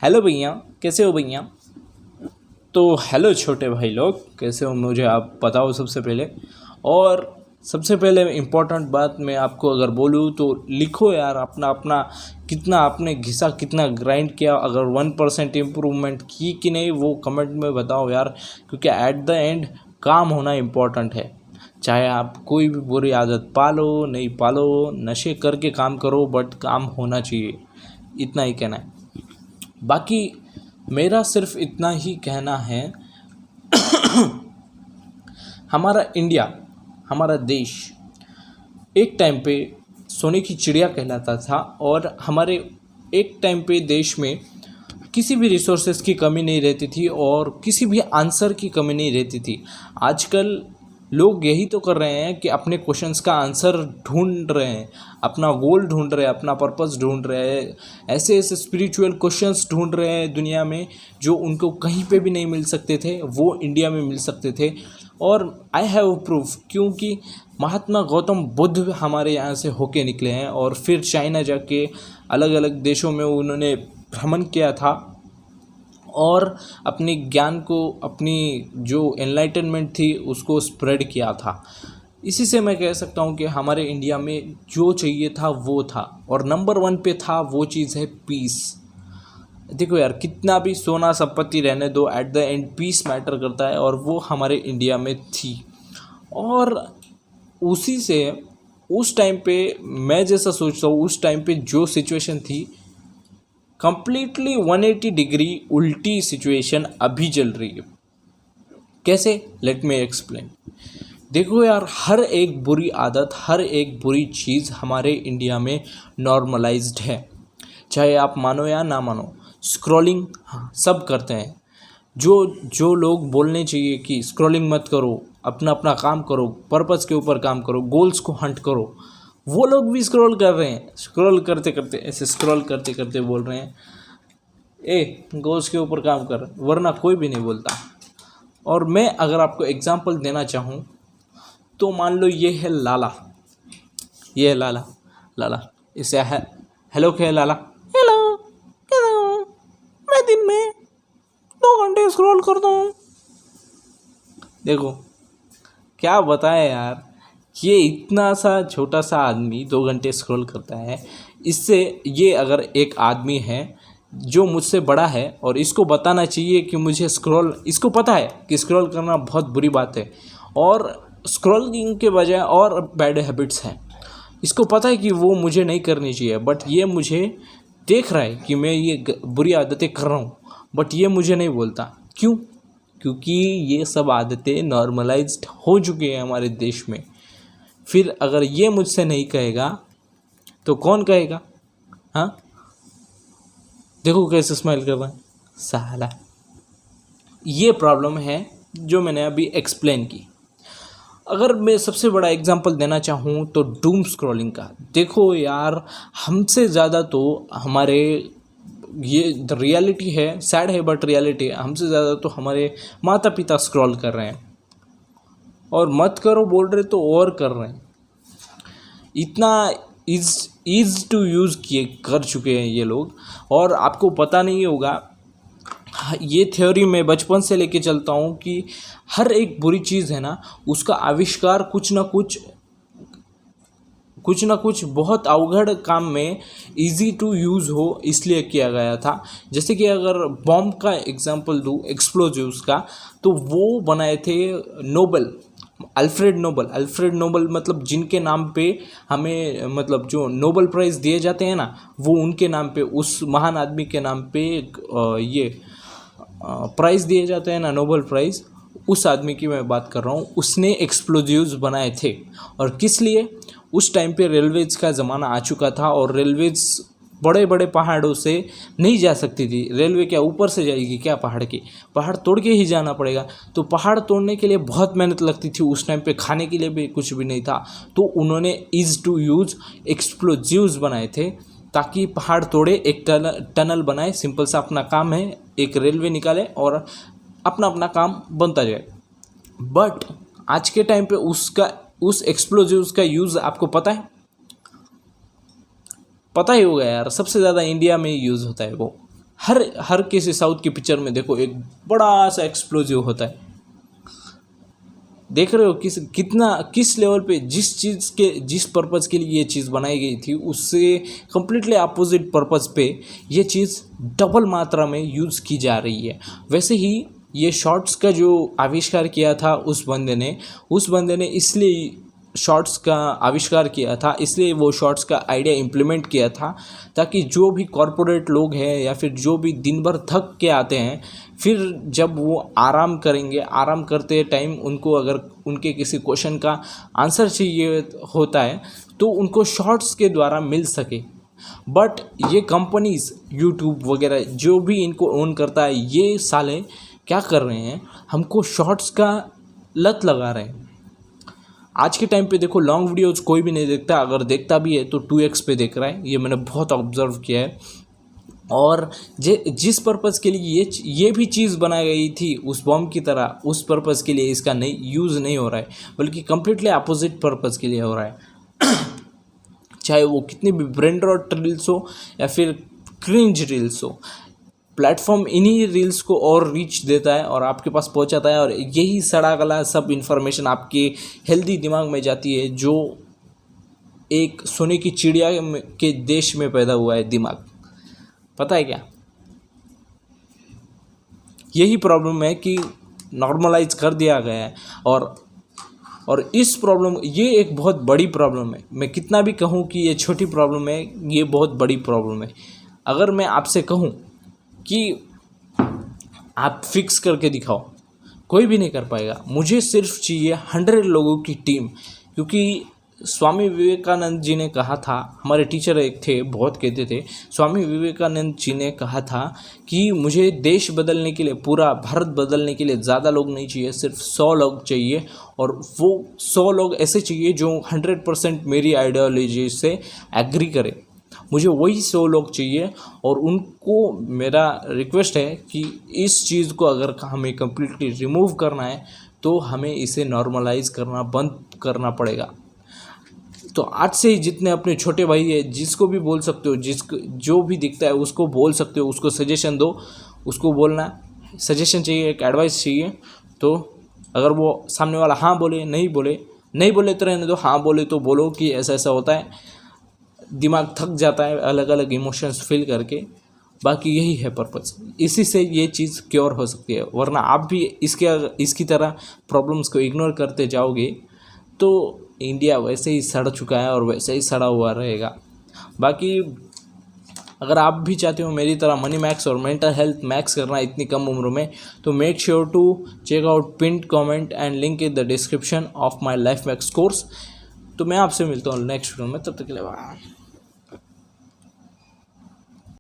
Hello भैया, कैसे हो भैया। तो हेलो छोटे भाई लोग, कैसे हो मुझे आप बताओ सबसे पहले। और सबसे पहले इम्पोर्टेंट बात मैं आपको अगर बोलूँ तो लिखो यार अपना अपना कितना आपने घिसा, कितना ग्राइंड किया, अगर 1% इम्प्रूवमेंट की कि नहीं वो कमेंट में बताओ यार। क्योंकि एट द एंड काम होना इम्पोर्टेंट है। चाहे आप कोई भी बुरी आदत पालो नहीं पालो, नशे करके काम करो, बट काम होना चाहिए। इतना ही कहना है। बाकी मेरा सिर्फ इतना ही कहना है, हमारा इंडिया, हमारा देश एक टाइम पे सोने की चिड़िया कहलाता था। और हमारे एक टाइम पे देश में किसी भी रिसोर्सेज की कमी नहीं रहती थी और किसी भी आंसर की कमी नहीं रहती थी। आजकल लोग यही तो कर रहे हैं कि अपने क्वेश्चंस का आंसर ढूंढ रहे हैं, अपना गोल ढूंढ रहे हैं, अपना पर्पस ढूंढ रहे हैं। ऐसे ऐसे स्पिरिचुअल क्वेश्चंस ढूंढ रहे हैं दुनिया में जो उनको कहीं पे भी नहीं मिल सकते थे, वो इंडिया में मिल सकते थे। और आई हैव प्रूफ, क्योंकि महात्मा गौतम बुद्ध हमारे यहाँ से होके निकले हैं और फिर चाइना जाके अलग अलग देशों में उन्होंने भ्रमण किया था और अपनी ज्ञान को, अपनी जो एनलाइटनमेंट थी उसको स्प्रेड किया था। इसी से मैं कह सकता हूँ कि हमारे इंडिया में जो चाहिए था वो था, और नंबर 1 पे था, वो चीज़ है पीस। देखो यार, कितना भी सोना संपत्ति रहने दो, at the end peace matter करता है, और वो हमारे इंडिया में थी। और उसी से उस टाइम पे मैं जैसा सोचता हूँ, उस टाइम पे जो सिचुएशन थी कंप्लीटली 180 डिग्री उल्टी सिचुएशन अभी चल रही है। कैसे? Let me explain. देखो यार, हर एक बुरी आदत, हर एक बुरी चीज़ हमारे इंडिया में नॉर्मलाइज्ड है, चाहे आप मानो या ना मानो। स्क्रॉलिंग, हाँ, सब करते हैं। जो जो लोग बोलने चाहिए कि स्क्रॉलिंग मत करो, अपना अपना काम करो, पर्पस के ऊपर काम करो, गोल्स को हंट करो, वो लोग भी स्क्रॉल कर रहे हैं। स्क्रॉल करते करते, ऐसे स्क्रॉल करते करते बोल रहे हैं गोल्स के ऊपर काम कर, वरना कोई भी नहीं बोलता। और मैं अगर आपको एग्जांपल देना चाहूँ तो मान लो ये है लाला, ये है लाला। लाला इसे है हेलो कहे लाला, हेलो, कैसे हो? मैं दिन में 2 घंटे स्क्रॉल करता हूँ। देखो क्या बताएं यार, ये इतना सा छोटा सा आदमी 2 घंटे स्क्रॉल करता है। इससे ये अगर एक आदमी है जो मुझसे बड़ा है और इसको बताना चाहिए कि मुझे स्क्रॉल, इसको पता है कि स्क्रॉल करना बहुत बुरी बात है और स्क्रॉलिंग के बजाय और बैड हैबिट्स हैं, इसको पता है कि वो मुझे नहीं करनी चाहिए, बट ये मुझे देख रहा है कि मैं ये बुरी आदतें कर रहा हूँ, बट ये मुझे नहीं बोलता। क्यों? क्योंकि ये सब आदतें नॉर्मलाइज्ड हो चुकी हैं हमारे देश में। फिर अगर ये मुझसे नहीं कहेगा तो कौन कहेगा? हाँ, देखो कैसे स्माइल कर रहा है साला। ये प्रॉब्लम है जो मैंने अभी एक्सप्लेन की। अगर मैं सबसे बड़ा एग्जांपल देना चाहूँ तो डूम स्क्रॉलिंग का। देखो यार, हमसे ज़्यादा तो हमारे, ये रियलिटी है, सैड है बट रियलिटी है, हमसे ज़्यादा तो हमारे माता पिता स्क्रॉल कर रहे हैं, और मत करो बोल रहे तो और कर रहे हैं। इतना ईज टू यूज़ किए कर चुके हैं ये लोग। और आपको पता नहीं होगा, ये थ्योरी मैं बचपन से लेके चलता हूँ कि हर एक बुरी चीज़ है ना, उसका आविष्कार कुछ ना कुछ बहुत अवघड़ काम में इजी टू यूज़ हो इसलिए किया गया था। जैसे कि अगर बॉम्ब का एग्जांपल दूँ, एक्सप्लोजिव्स का, तो वो बनाए थे नोबल, अल्फ्रेड नोबल, मतलब जिनके नाम पे हमें, मतलब जो नोबल प्राइज़ दिए जाते हैं ना, वो उनके नाम पे, उस महान आदमी के नाम पे ये प्राइज़ दिए जाते हैं ना, नोबल प्राइज़। उस आदमी की मैं बात कर रहा हूँ, उसने एक्सप्लोजिव्स बनाए थे। और किस लिए? उस टाइम पे रेलवेज का ज़माना आ चुका था और रेलवेज बड़े बड़े पहाड़ों से नहीं जा सकती थी। रेलवे क्या ऊपर से जाएगी क्या पहाड़ की? पहाड़ तोड़ के ही जाना पड़ेगा। तो पहाड़ तोड़ने के लिए बहुत मेहनत लगती थी उस टाइम पे, खाने के लिए भी कुछ भी नहीं था। तो उन्होंने ईज टू यूज़ एक्सप्लोजिव्स बनाए थे ताकि पहाड़ तोड़े, एक टनल बनाए, सिंपल सा अपना काम है, एक रेलवे निकाले और अपना अपना काम बनता जाए। बट आज के टाइम पे उस एक्सप्लोजिव्स का यूज़ आपको पता है? पता ही होगा यार, सबसे ज़्यादा इंडिया में यूज़ होता है वो। हर किसी साउथ की पिक्चर में देखो एक बड़ा सा एक्सप्लोजिव होता है। देख रहे हो किस लेवल पे जिस पर्पज़ के लिए ये चीज़ बनाई गई थी उससे कम्प्लीटली अपोजिट पर्पज़ पे ये चीज़ डबल मात्रा में यूज़ की जा रही है। वैसे ही ये शॉर्ट्स का जो आविष्कार किया था उस बंदे ने इसलिए शॉर्ट्स का आविष्कार किया था, इसलिए वो शॉर्ट्स का आइडिया इम्प्लीमेंट किया था ताकि जो भी कॉरपोरेट लोग हैं या फिर जो भी दिन भर थक के आते हैं, फिर जब वो आराम करेंगे, आराम करते टाइम उनको अगर उनके किसी क्वेश्चन का आंसर चाहिए होता है तो उनको शॉर्ट्स के द्वारा मिल सके। बट ये कंपनीज़ यूट्यूब वगैरह जो भी इनको ओन करता है, ये साले क्या कर रहे हैं, हमको शॉर्ट्स का लत लगा रहे हैं। आज के टाइम पे देखो लॉन्ग वीडियोज़ कोई भी नहीं देखता, अगर देखता भी है तो 2x पे देख रहा है, ये मैंने बहुत ऑब्जर्व किया है। और जिस पर्पज़ के लिए ये भी चीज़ बनाई गई थी उस बॉम्ब की तरह, उस पर्पज़ के लिए इसका यूज़ नहीं हो रहा है, बल्कि कम्प्लीटली अपोजिट पर्पज़ के लिए हो रहा है। चाहे वो कितनी भी ब्रेन रॉट रील्स हो या फिर क्रिंज रील्स हो, प्लेटफॉर्म इन्हीं रील्स को और रीच देता है और आपके पास पहुंचाता है, और यही सड़ा गला सब इन्फॉर्मेशन आपके हेल्दी दिमाग में जाती है, जो एक सोने की चिड़िया के देश में पैदा हुआ है दिमाग। पता है क्या, यही प्रॉब्लम है कि नॉर्मलाइज कर दिया गया है। और इस प्रॉब्लम, ये एक बहुत बड़ी प्रॉब्लम है। मैं कितना भी कहूँ कि ये छोटी प्रॉब्लम है, ये बहुत बड़ी प्रॉब्लम है। अगर मैं आपसे कहूँ कि आप फिक्स करके दिखाओ, कोई भी नहीं कर पाएगा। मुझे सिर्फ चाहिए 100 लोगों की टीम, क्योंकि स्वामी विवेकानंद जी ने कहा था, हमारे टीचर एक थे बहुत कहते थे, स्वामी विवेकानंद जी ने कहा था कि मुझे देश बदलने के लिए, पूरा भारत बदलने के लिए ज़्यादा लोग नहीं चाहिए, सिर्फ 100 लोग चाहिए। और वो 100 लोग ऐसे चाहिए जो 100% मेरी आइडियोलॉजी से एग्री करें। मुझे वही 100 लोग चाहिए और उनको मेरा रिक्वेस्ट है कि इस चीज़ को अगर हमें कम्प्लीटली रिमूव करना है तो हमें इसे नॉर्मलाइज करना बंद करना पड़ेगा। तो आज से ही जितने अपने छोटे भाई है, जिसको भी बोल सकते हो, जो भी दिखता है उसको बोल सकते हो, उसको सजेशन दो, उसको बोलना सजेशन चाहिए, एक एडवाइस चाहिए। तो अगर वो सामने वाला हाँ बोले, नहीं बोले तो रहने दो, हाँ बोले तो बोलो कि ऐसा ऐसा होता है, दिमाग थक जाता है अलग अलग इमोशंस फील करके। बाकी यही है पर्पज़, इसी से ये चीज़ क्योर हो सकती है। वरना आप भी इसकी तरह प्रॉब्लम्स को इग्नोर करते जाओगे तो इंडिया वैसे ही सड़ चुका है और वैसे ही सड़ा हुआ रहेगा। बाकी अगर आप भी चाहते हो मेरी तरह मनी मैक्स और मेंटल हेल्थ मैक्स करना इतनी कम उम्र में, तो make sure to check out pinned comment and link in the description of my life max course. तो मैं आपसे मिलता हूँ नेक्स्ट वीडियो में, तब तक के लिए बाय।